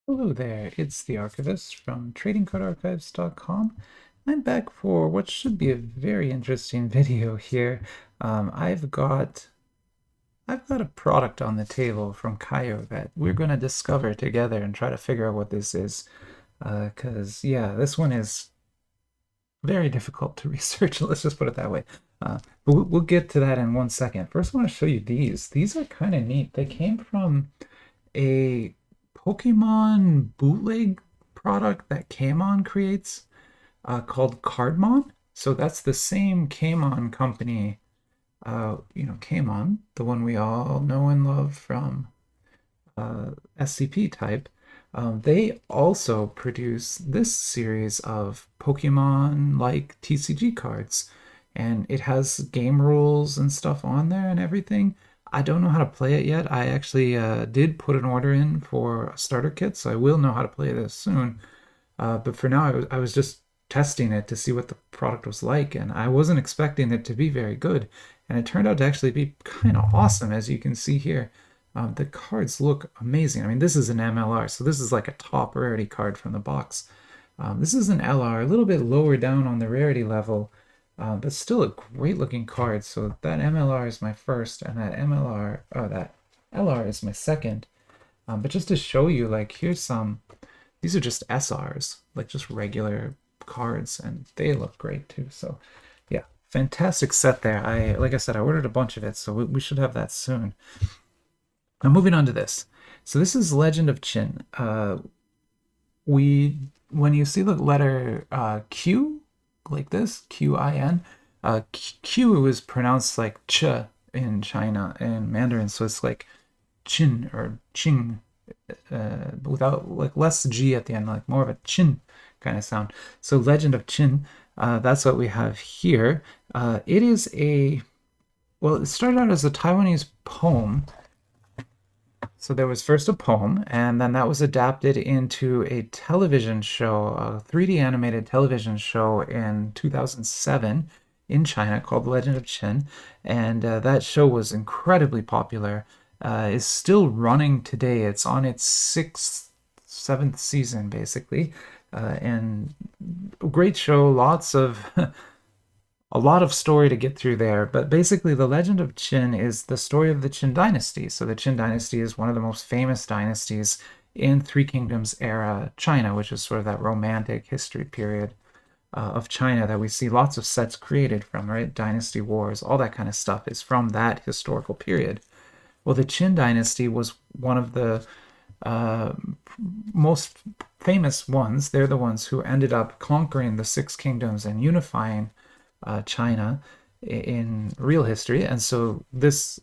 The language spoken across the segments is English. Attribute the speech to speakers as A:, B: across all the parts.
A: Hello there, it's the Archivist from tradingcardarchives.com. I'm back for what should be a very interesting video here. I've got a product on the table from Kayou that we're going to discover together and try to figure out what this is. Yeah, this one is very difficult to research. Let's just put it that way. But we'll get to that in 1 second. First, I want to show you these. These are kind of neat. They came from a Pokemon bootleg product that Kamon creates called Cardmon. So that's the same Kamon company, Kamon, the one we all know and love from SCP type. They also produce this series of Pokemon-like TCG cards, and it has game rules and stuff on there and everything. I don't know how to play it yet. I actually did put an order in for a starter kit, so I will know how to play this soon. But for now, I was just testing it to see what the product was like, and I wasn't expecting it to be very good. And it turned out to actually be kind of awesome, as you can see here. The cards look amazing. I mean, this is an MLR, so this is like a top rarity card from the box. This is an LR, a little bit lower down on the rarity level, but still a great looking card. So that MLR is my first, and that LR is my second. But just to show you, like, here's some, these are just SRs, like just regular cards, and they look great too. So yeah, fantastic set there. Like I said, I ordered a bunch of it, so we should have that soon. Now moving on to this. So this is Legend of Qin. When you see the letter Q, like this, Qin, Q is pronounced like ch in China in Mandarin, so it's like Qin or Qing, without like less G at the end, like more of a Qin kind of sound. So Legend of Qin, that's what we have here. It is it started out as a Taiwanese poem. So there was first a poem, and then that was adapted into a television show, a 3D animated television show in 2007 in China called Legend of Qin. And that show was incredibly popular. Is still running today. It's on its seventh season, basically. And a great show, lots of a lot of story to get through there, but basically the Legend of Qin is the story of the Qin Dynasty. So the Qin Dynasty is one of the most famous dynasties in Three Kingdoms era China, which is sort of that romantic history period of China that we see lots of sets created from, right? Dynasty Wars, all that kind of stuff is from that historical period. Well, the Qin Dynasty was one of the most famous ones. They're the ones who ended up conquering the Six Kingdoms and unifying China in real history, and so this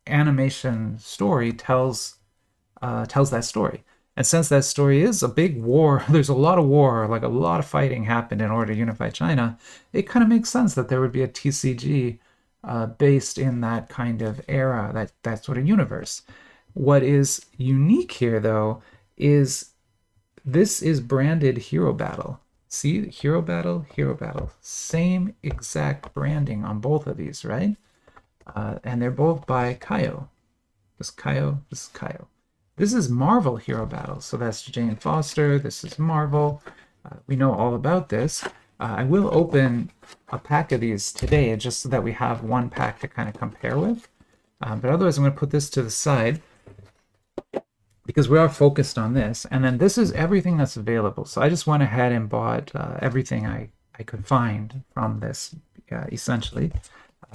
A: animation story tells that story. And since that story is a big war, there's a lot of war, like a lot of fighting happened in order to unify China. It kind of makes sense that there would be a TCG based in that kind of era, that sort of universe. What is unique here, though, is this is branded Hero Battle. See, Hero Battle, Hero Battle. Same exact branding on both of these, right? And they're both by Kayou. This Kayou, this is Kayou. This is Marvel Hero Battle. So that's Jane Foster. This is Marvel. We know all about this. I will open a pack of these today just so that we have one pack to kind of compare with. But otherwise, I'm going to put this to the side because we are focused on this. And then this is everything that's available. So I just went ahead and bought everything I could find from this, essentially.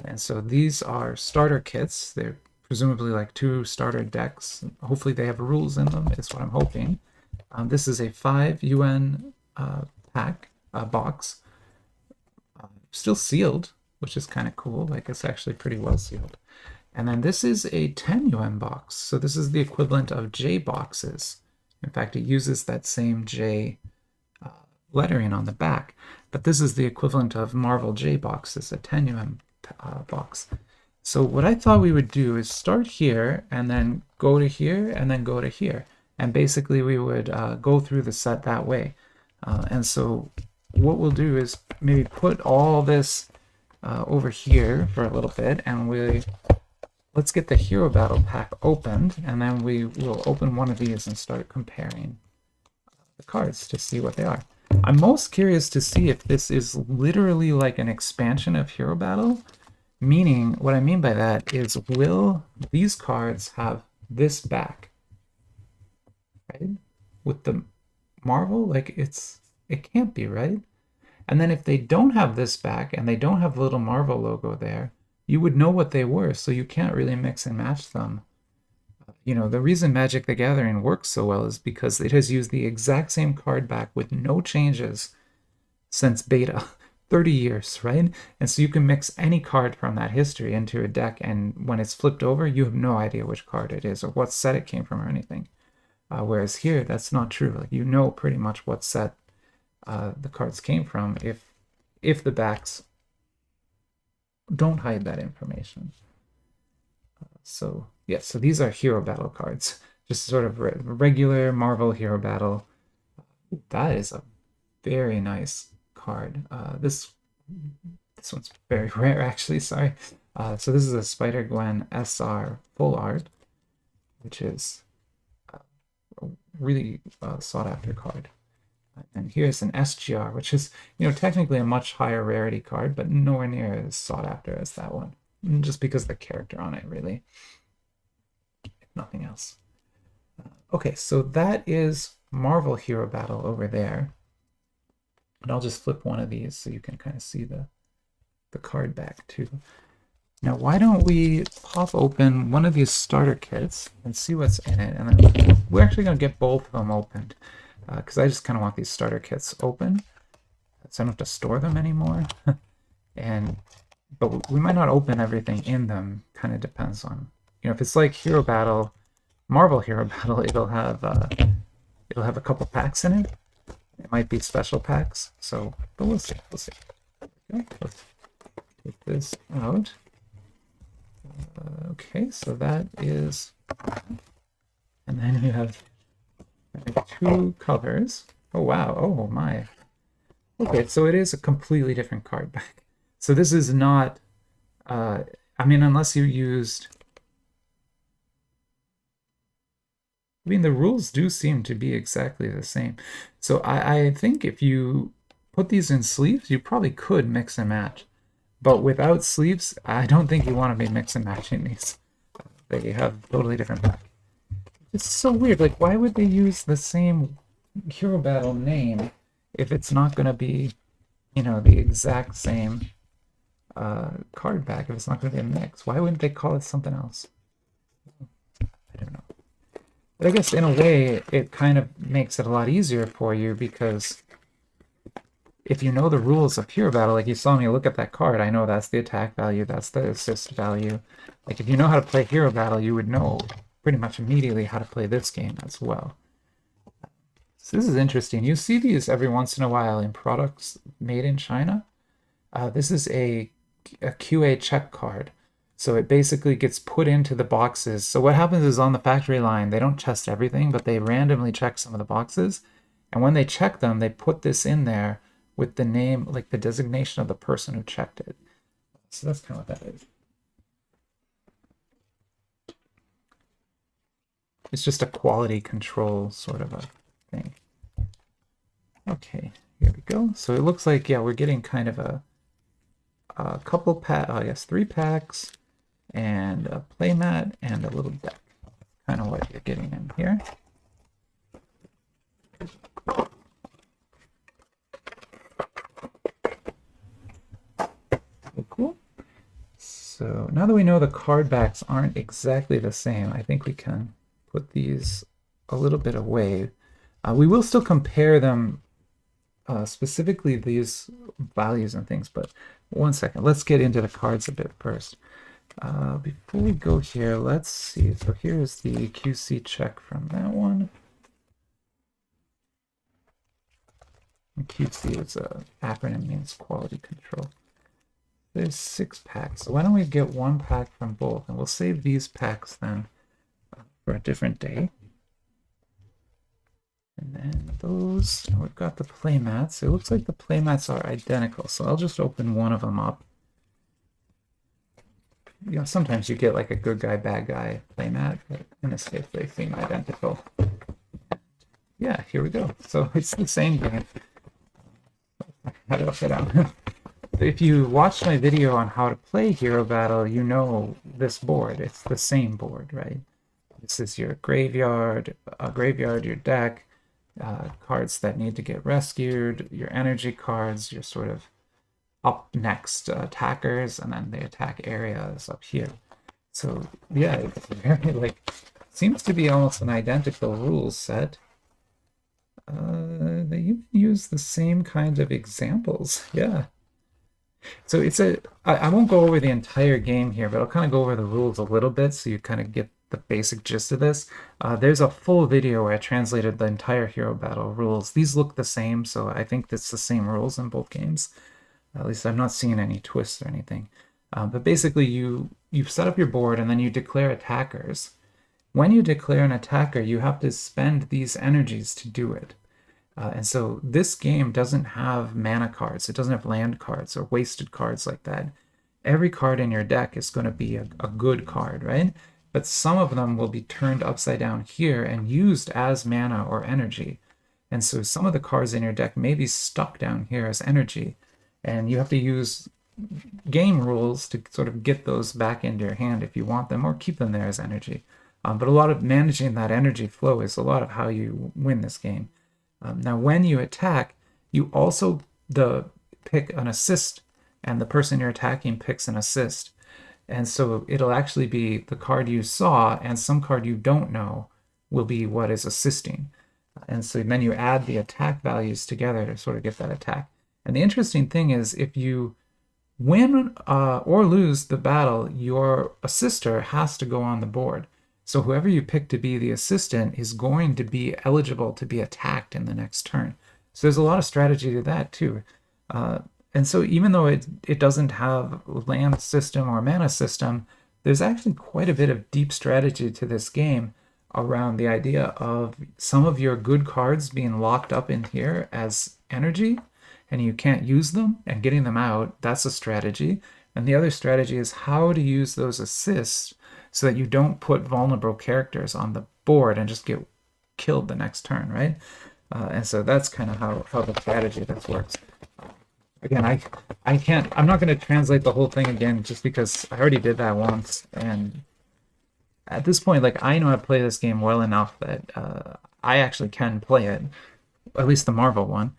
A: And so these are starter kits. They're presumably like 2 starter decks. Hopefully they have rules in them, is what I'm hoping. This is a 5 UN box. Still sealed, which is kind of cool. Like, it's actually pretty well sealed. And then this is a 10 UN box. So this is the equivalent of J boxes. In fact, it uses that same J lettering on the back. But this is the equivalent of Marvel J boxes, a 10 UN box. So what I thought we would do is start here and then go to here and then go to here. And basically we would go through the set that way. And so what we'll do is maybe put all this over here for a little bit, and let's get the Hero Battle pack opened, and then we will open one of these and start comparing. the cards to see what they are. I'm most curious to see if this is literally like an expansion of Hero Battle, meaning what I mean by that is will these cards have this back, right? With the Marvel, like it can't be, right? And then if they don't have this back and they don't have the little Marvel logo there, you would know what they were, so you can't really mix and match them. You know, the reason Magic the Gathering works so well is because it has used the exact same card back with no changes since beta, 30 years, right? And so you can mix any card from that history into a deck, and when it's flipped over, you have no idea which card it is or what set it came from or anything. Whereas here, that's not true. Like, you know pretty much what set the cards came from if the backs don't hide that information. So yeah, so these are Hero Battle cards, just sort of regular Marvel Hero Battle. That is a very nice card. This one's very rare, actually. Sorry. So this is a Spider-Gwen SR full art, which is a really sought after card. And here's an SGR, which is, you know, technically a much higher rarity card, but nowhere near as sought after as that one, just because of the character on it, really, if nothing else. Okay, so that is Marvel Hero Battle over there. And I'll just flip one of these so you can kind of see the card back too. Now, why don't we pop open one of these starter kits and see what's in it, and then we're actually going to get both of them opened. Because I just kind of want these starter kits open, so I don't have to store them anymore. But we might not open everything in them. Kind of depends on, you know, if it's like Hero Battle, Marvel Hero Battle, it'll have a couple packs in it. It might be special packs. So, but we'll see. We'll see. Okay, let's take this out. Okay, so that is, and then you have 2 colors. Oh wow, oh my. Okay, so it is a completely different card back. So this is not, I mean, unless you used, I mean, the rules do seem to be exactly the same. So I think if you put these in sleeves, you probably could mix and match. But without sleeves, I don't think you want to be mix and matching these. They have totally different back. It's so weird. Like, why would they use the same Hero Battle name if it's not going to be, you know, the exact same card back, if it's not going to be a mix? Why wouldn't they call it something else? I don't know. But I guess in a way, it kind of makes it a lot easier for you, because if you know the rules of Hero Battle, like you saw me look at that card, I know that's the attack value, that's the assist value. Like, if you know how to play Hero Battle, you would know pretty much immediately how to play this game as well. So this is interesting. You see these every once in a while in products made in China. This is a QA check card. So it basically gets put into the boxes. So what happens is, on the factory line, they don't test everything, but they randomly check some of the boxes. And when they check them, they put this in there with the name, like the designation of the person who checked it. So that's kind of what that is. It's just a quality control sort of a thing. Okay, here we go. So it looks like, yeah, we're getting kind of a couple pack, I guess 3 packs, and a playmat and a little deck. Kind of what you're getting in here. Okay, cool. So now that we know the card backs aren't exactly the same, I think we can put these a little bit away. We will still compare them, specifically these values and things, but one second. Let's get into the cards a bit first. Before we go here, let's see. So here's the QC check from that one. And QC is a acronym, means quality control. There's 6 packs. So why don't we get 1 pack from both, and we'll save these packs then for a different day. And then those, we've got the playmats. It looks like the playmats are identical, so I'll just open one of them up. You know, sometimes you get like a good guy, bad guy playmat, but in this case they seem identical. Yeah, here we go. So it's the same game. How do I get out? If you watched my video on how to play Hero Battle, you know this board. It's the same board, right? This is your graveyard, your deck, cards that need to get rescued, your energy cards, your sort of up next attackers, and then the attack areas up here. So yeah, it's very like seems to be almost an identical rules set. They even use the same kind of examples. Yeah. So it's I won't go over the entire game here, but I'll kind of go over the rules a little bit so you kind of get the basic gist of this. There's a full video where I translated the entire Hero Battle rules. These look the same, so I think it's the same rules in both games. At least I'm not seeing any twists or anything. But basically, you set up your board and then you declare attackers. When you declare an attacker, you have to spend these energies to do it. And so this game doesn't have mana cards. It doesn't have land cards or wasted cards like that. Every card in your deck is going to be a good card, right? But some of them will be turned upside down here and used as mana or energy. And so some of the cards in your deck may be stuck down here as energy. And you have to use game rules to sort of get those back into your hand if you want them, or keep them there as energy. But a lot of managing that energy flow is a lot of how you win this game. Now, when you attack, you also pick an assist, and the person you're attacking picks an assist. And so it'll actually be the card you saw, and some card you don't know will be what is assisting. And so then you add the attack values together to sort of get that attack. And the interesting thing is, if you win or lose the battle, your assister has to go on the board. So whoever you pick to be the assistant is going to be eligible to be attacked in the next turn. So there's a lot of strategy to that too. And so even though it doesn't have land system or mana system, there's actually quite a bit of deep strategy to this game around the idea of some of your good cards being locked up in here as energy, and you can't use them, and getting them out, that's a strategy. And the other strategy is how to use those assists so that you don't put vulnerable characters on the board and just get killed the next turn, right? And so that's kind of how the strategy this works. Again, I'm not going to translate the whole thing again just because I already did that once. And at this point, like, I know how to play this game well enough that I actually can play it, at least the Marvel one.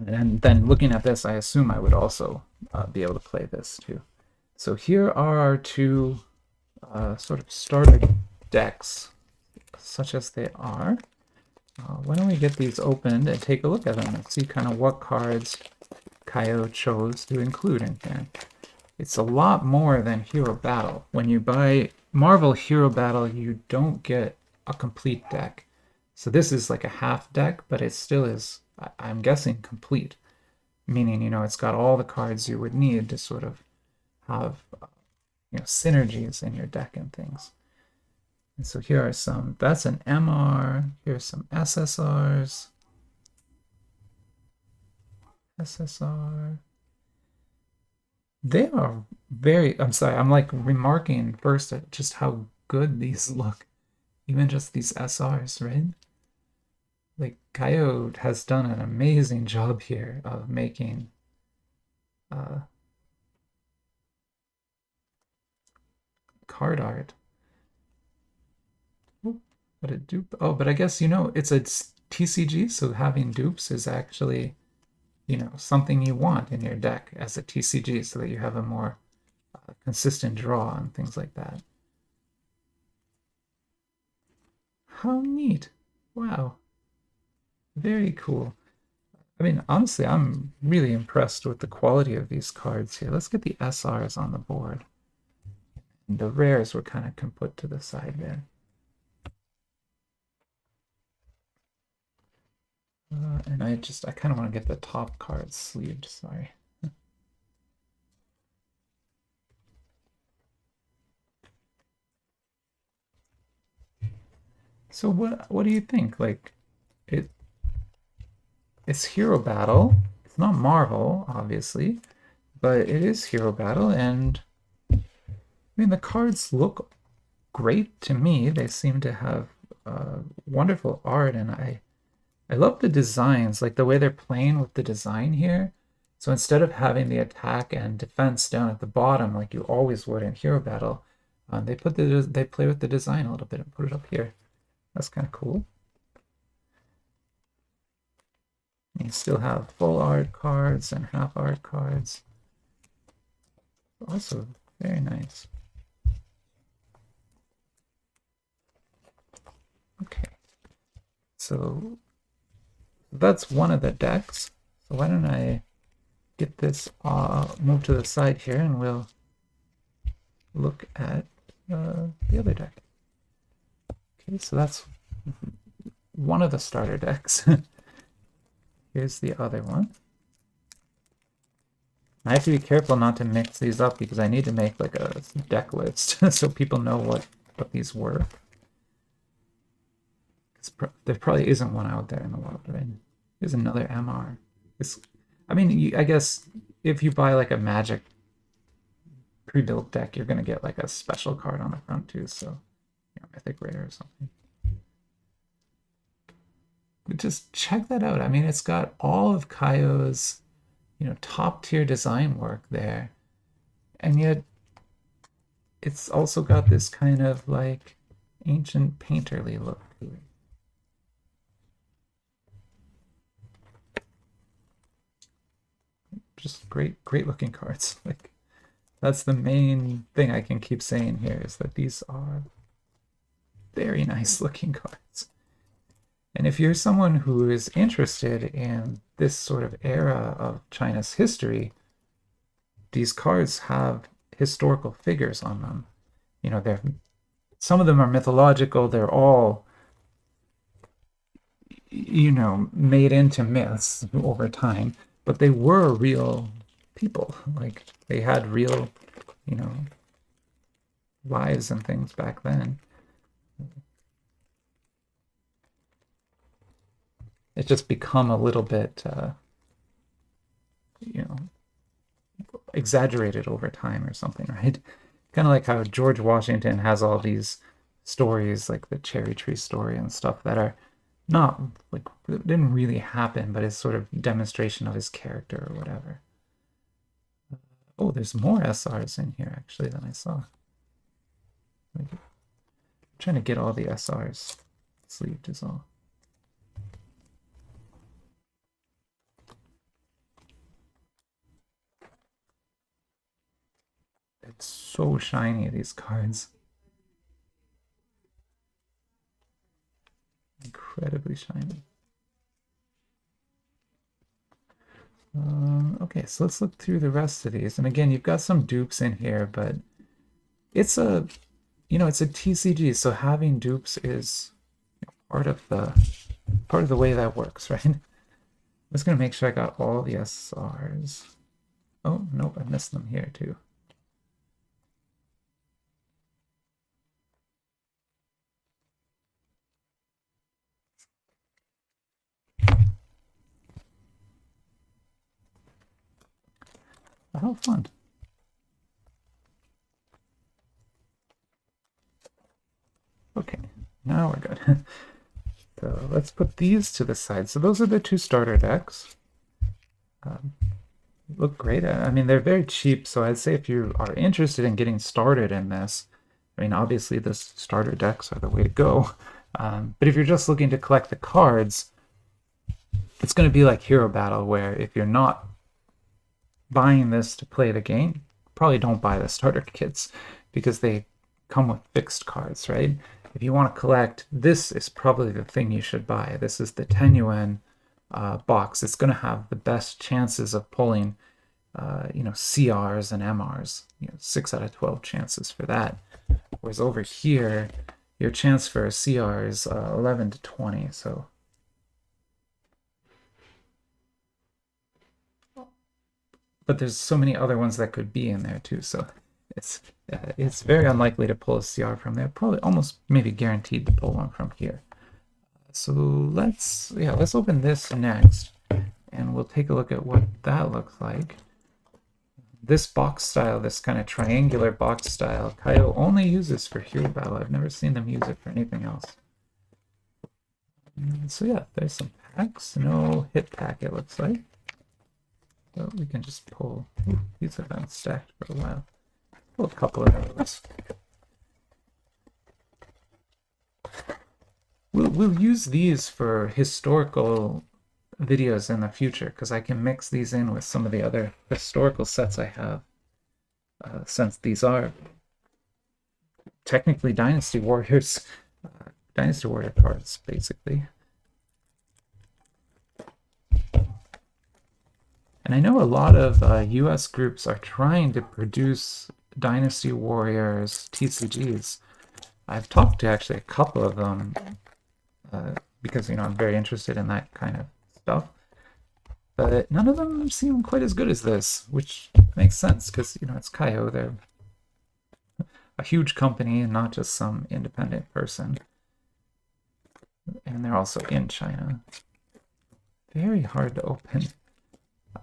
A: And then looking at this, I assume I would also be able to play this too. So here are our two sort of starter decks, such as they are. Why don't we get these opened and take a look at them and see kind of what cards Kayou chose to include in here. It's a lot more than Hero Battle. When you buy Marvel Hero Battle, you don't get a complete deck. So this is like a half deck, but it still is, I'm guessing, complete. Meaning, it's got all the cards you would need to sort of have synergies in your deck and things. And so here are some, that's an MR, here's some SSRs. SSR. They are I'm sorry, I'm like remarking first at just how good these look. Even just these SRs, right? Like, Kayou has done an amazing job here of making card art. But a dupe. Oh, but I guess it's a TCG, so having dupes is actually something you want in your deck as a TCG, so that you have a more consistent draw and things like that. How neat! Wow, very cool. I mean, honestly, I'm really impressed with the quality of these cards here. Let's get the SRs on the board. And the rares were kind of put to the side there. And I kind of want to get the top cards sleeved, sorry. So what do you think? Like, it's Hero Battle. It's not Marvel, obviously, but it is Hero Battle, and I mean, the cards look great to me. They seem to have wonderful art, and I love the designs, like the way they're playing with the design here. So instead of having the attack and defense down at the bottom like you always would in Hero Battle, they play with the design a little bit and put it up here. That's kind of cool. You still have full art cards and half art cards. Also very nice. Okay, so that's one of the decks. So why don't I get this moved to the side here, and we'll look at the other deck. Okay, so that's one of the starter decks. Here's the other one. I have to be careful not to mix these up because I need to make like a deck list so people know what these were. There probably isn't one out there in the world, right? Here's another MR. I mean, I guess if you buy like a Magic pre-built deck, you're gonna get like a special card on the front too, so you know, Mythic Rare or something. But just check that out. I mean, it's got all of Kayou's, you know, top tier design work there, and yet it's also got this kind of like ancient painterly look to it. Just great looking cards. Like, that's the main thing I can keep saying here, is that these are very nice looking cards. And if you're someone who is interested in this sort of era of China's history, these cards have historical figures on them. You know, some of them are mythological. They're all, you know, made into myths over time, but they were real people. Like, they had real, you know, lives and things back then. It's just become a little bit, you know, exaggerated over time or something, right? Kind of like how George Washington has all these stories, like the cherry tree story and stuff, that are not, like, it didn't really happen, but it's sort of demonstration of his character or whatever. Oh, there's more SRs in here, actually, than I saw. I'm trying to get all the SRs sleeved is all. It's so shiny, these cards. Incredibly shiny. Okay, so let's look through the rest of these. And again, you've got some dupes in here, but it's a, you know, it's a TCG, so having dupes is part of the way that works, right? I'm just gonna make sure I got all the SRs. Oh, nope, I missed them here too. How fun. Okay, now we're good. So let's put these to the side. So those are the two starter decks. Look great. I mean, they're very cheap, so I'd say if you are interested in getting started in this, I mean, obviously the starter decks are the way to go. But if you're just looking to collect the cards, it's going to be like Hero Battle, where if you're not buying this to play the game, probably don't buy the starter kits because they come with fixed cards, right? If you want to collect, this is probably the thing you should buy. This is the 10 yuan box. It's going to have the best chances of pulling, you know, CRs and MRs. You know, 6 out of 12 chances for that. Whereas over here, your chance for a CR is 11 to 20. So, but there's so many other ones that could be in there too. So it's very unlikely to pull a CR from there. Probably almost maybe guaranteed to pull one from here. So let's open this next, and we'll take a look at what that looks like. This box style, this kind of triangular box style, Kayou only uses for Hero Battle. I've never seen them use it for anything else. So yeah, there's some packs. No hit pack, it looks like. So we can just pull. Ooh, these have been stacked for a while. Pull a couple of those. We'll use these for historical videos in the future because I can mix these in with some of the other historical sets I have, since these are technically Dynasty Warriors, Dynasty Warrior cards, basically. And I know a lot of US groups are trying to produce Dynasty Warriors TCGs. I've talked to actually a couple of them because, you know, I'm very interested in that kind of stuff. But none of them seem quite as good as this, which makes sense because, you know, it's Kayou. They're a huge company and not just some independent person. And they're also in China. Very hard to open.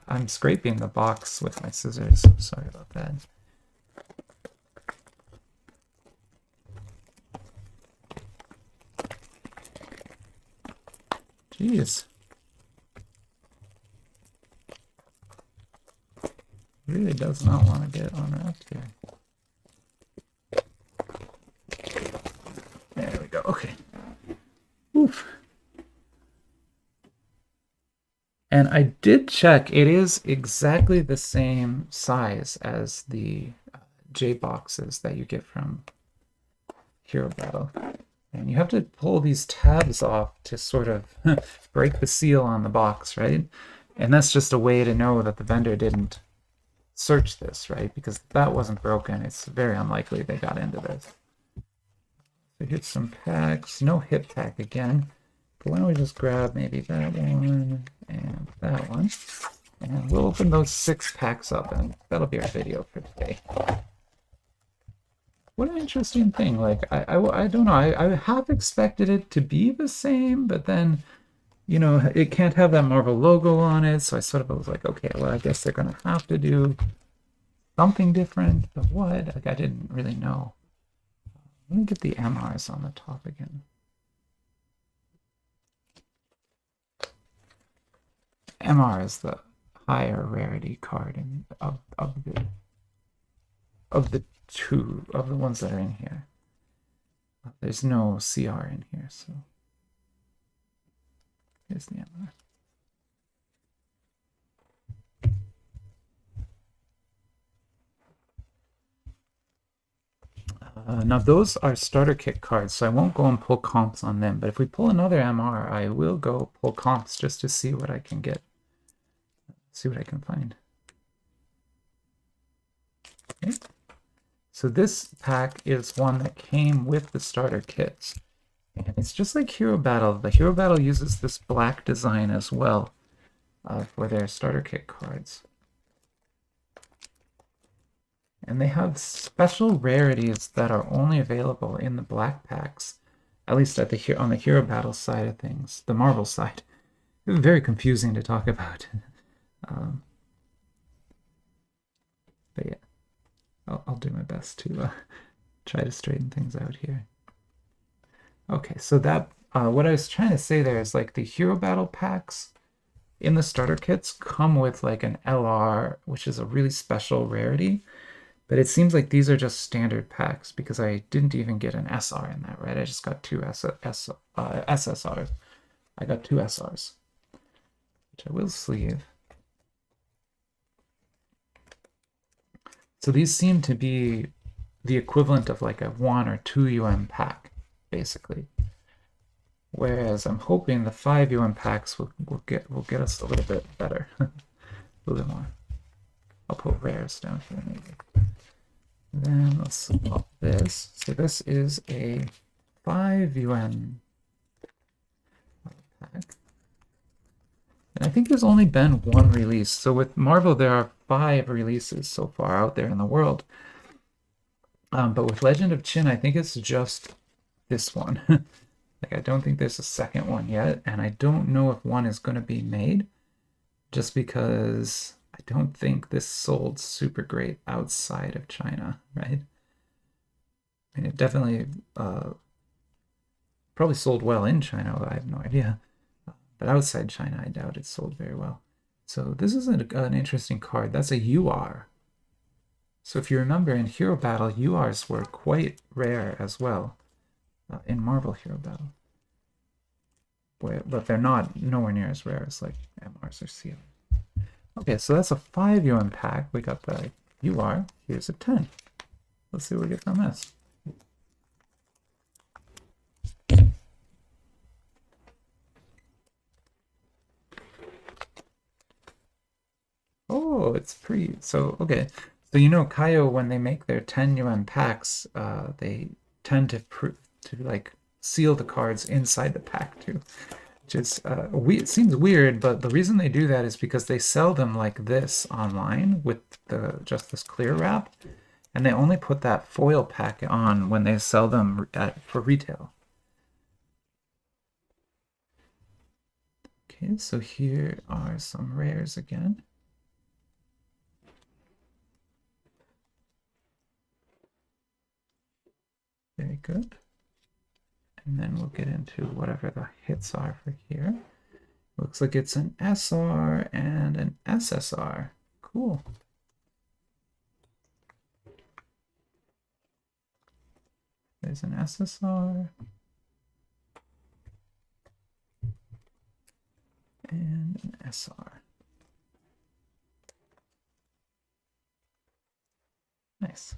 A: I'm scraping the box with my scissors. Sorry about that. Jeez. Really does not want to get unwrapped here. There we go. Okay. Oof. And I did check. It is exactly the same size as the J boxes that you get from Hero Battle. And you have to pull these tabs off to sort of break the seal on the box, right? And that's just a way to know that the vendor didn't search this, right? Because if that wasn't broken, it's very unlikely they got into this. So here's some packs. No hit pack again. But why don't we just grab maybe that one and that one. And we'll open those 6 packs up, and that'll be our video for today. What an interesting thing. Like, I don't know. I half expected it to be the same, but then, you know, it can't have that Marvel logo on it. So I sort of was like, okay, well, I guess they're going to have to do something different. But what? Like, I didn't really know. Let me get the MRs on the top again. MR is the higher rarity card of the two of the ones that are in here. There's no CR in here, so here's the MR. Now those are starter kit cards, so I won't go and pull comps on them, but if we pull another MR, I will go pull comps just to see what I can get. See what I can find. Okay. So this pack is one that came with the starter kits. And it's just like Hero Battle. The Hero Battle uses this black design as well for their starter kit cards. And they have special rarities that are only available in the black packs, at least at on the Hero Battle side of things, the Marvel side. It's very confusing to talk about. But yeah, I'll do my best to try to straighten things out here. Okay, so that what I was trying to say there is like the Hero Battle packs in the starter kits come with like an LR, which is a really special rarity. But it seems like these are just standard packs because I didn't even get an SR in that, right? I just got 2 SSRs. I got 2 SRs, which I will sleeve. So these seem to be the equivalent of like a 1 or 2 pack, basically. Whereas I'm hoping the 5 packs will get us a little bit better, a little bit more. I'll put rares down here maybe. Then let's swap this. So this is a 5 pack. And I think there's only been 1 release. So with Marvel, there are 5 releases so far out there in the world. But with Legend of Qin, I think it's just this one. Like, I don't think there's a second one yet. And I don't know if one is going to be made just because I don't think this sold super great outside of China, right? I mean, it definitely Probably sold well in China, although I have no idea. But outside China, I doubt it sold very well. So this is an interesting card. That's a UR. So if you remember, in Hero Battle, URs were quite rare as well in Marvel Hero Battle. But they're nowhere near as rare as like MRs or CRs. Okay, so that's a 5 yuan pack. We got the UR. Here's a 10. Let's see what we get from this. Oh, it's pretty. So, okay. So, you know, Kayou, when they make their 10 yuan packs, they tend to like seal the cards inside the pack too. Which is, it seems weird, but the reason they do that is because they sell them like this online with just this clear wrap. And they only put that foil pack on when they sell them for retail. Okay, so here are some rares again. Very good. And then we'll get into whatever the hits are for here. Looks like it's an SR and an SSR. Cool. There's an SSR. And an SR. Nice.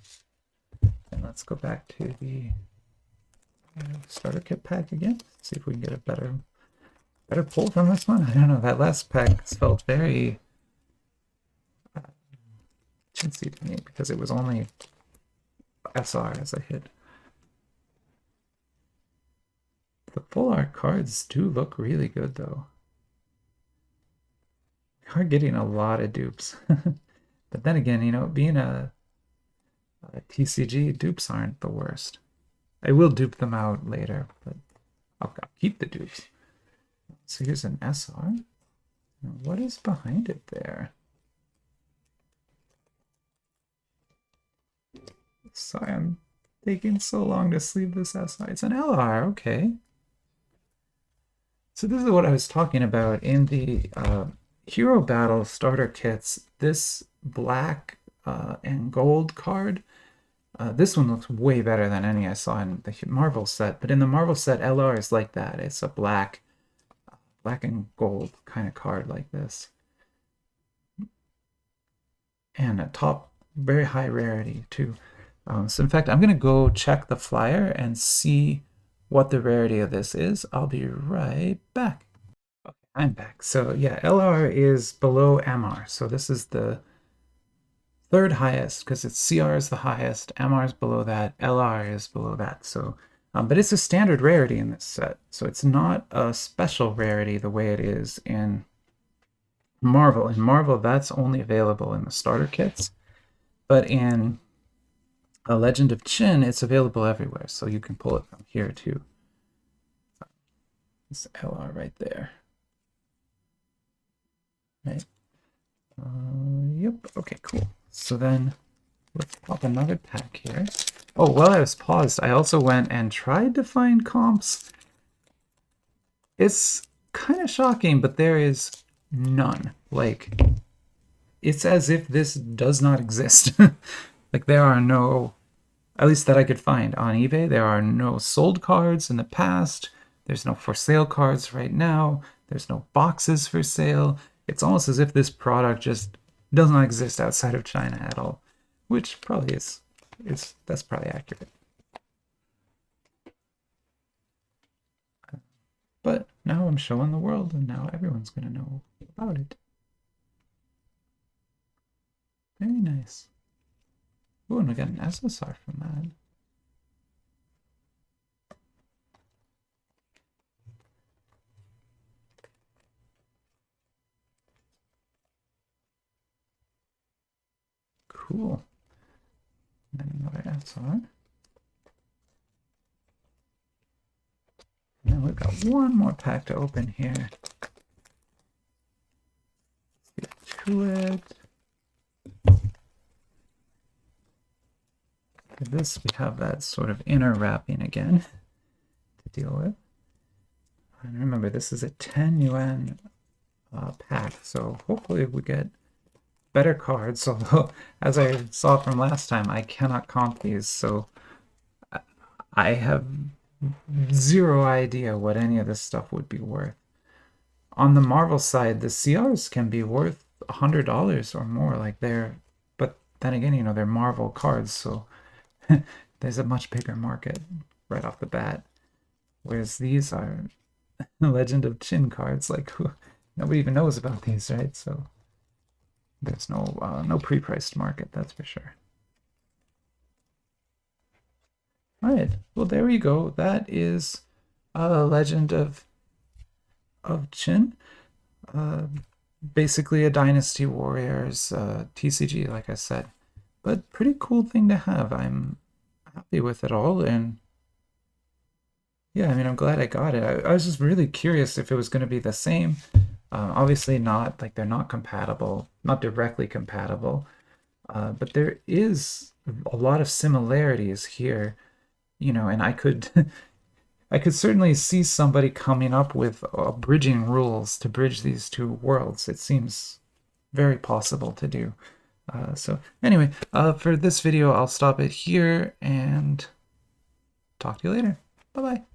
A: And let's go back to the starter kit pack again. See if we can get a better pull from this one. I don't know. That last pack felt very chintzy to me because it was only SR as a hit. The full art cards do look really good though. We are getting a lot of dupes. But then again, you know, being a TCG, dupes aren't the worst. I will dupe them out later, but I'll keep the dupes. So here's an SR. What is behind it there? Sorry, I'm taking so long to sleeve this SR. It's an LR, okay. So this is what I was talking about in the Hero Battle starter kits. This black and gold card, this one looks way better than any I saw in the Marvel set. But in the Marvel set, LR is like that. It's a black and gold kind of card like this. And a top, very high rarity too. So in fact, I'm going to go check the flyer and see what the rarity of this is. I'll be right back. Okay, I'm back. So yeah, LR is below MR. So this is the third highest because it's CR is the highest, MR is below that, LR is below that. So, but it's a standard rarity in this set. So it's not a special rarity the way it is in Marvel. In Marvel, that's only available in the starter kits. But in a Legend of Qin, it's available everywhere, so you can pull it from here too. This LR right there. Right. Yep. Okay, cool. So then let's pop another pack here. Oh, while I was paused, I also went and tried to find comps. It's kind of shocking, but there is none. Like, it's as if this does not exist. Like, there are no, at least that I could find on eBay, there are no sold cards in the past. There's no for sale cards right now. There's no boxes for sale. It's almost as if this product just does not exist outside of China at all, which probably that's probably accurate. But now I'm showing the world, and now everyone's going to know about it. Very nice. Ooh, and we got an SSR from that. Cool. And then another SR. And then we've got one more pack to open here. Let's get to it. For this, we have that sort of inner wrapping again to deal with. And remember, this is a 10 yuan pack, so hopefully we get better cards. Although, as I saw from last time, I cannot comp these, so I have zero idea what any of this stuff would be worth. On the Marvel side, the CRs can be worth $100 or more, but then again, you know, they're Marvel cards, so there's a much bigger market right off the bat. Whereas these are Legend of Qin cards, like nobody even knows about these, right? So there's no pre-priced market, that's for sure. All right, well there we go. That is Legend of Qin. Basically a Dynasty Warriors TCG, like I said. But pretty cool thing to have. I'm happy with it all, and yeah, I mean, I'm glad I got it. I was just really curious if it was going to be the same. Obviously not, like they're not compatible, not directly compatible, but there is a lot of similarities here, you know, and I could I could certainly see somebody coming up with bridging rules to bridge these two worlds. It seems very possible to do. So anyway, for this video, I'll stop it here and talk to you later. Bye-bye.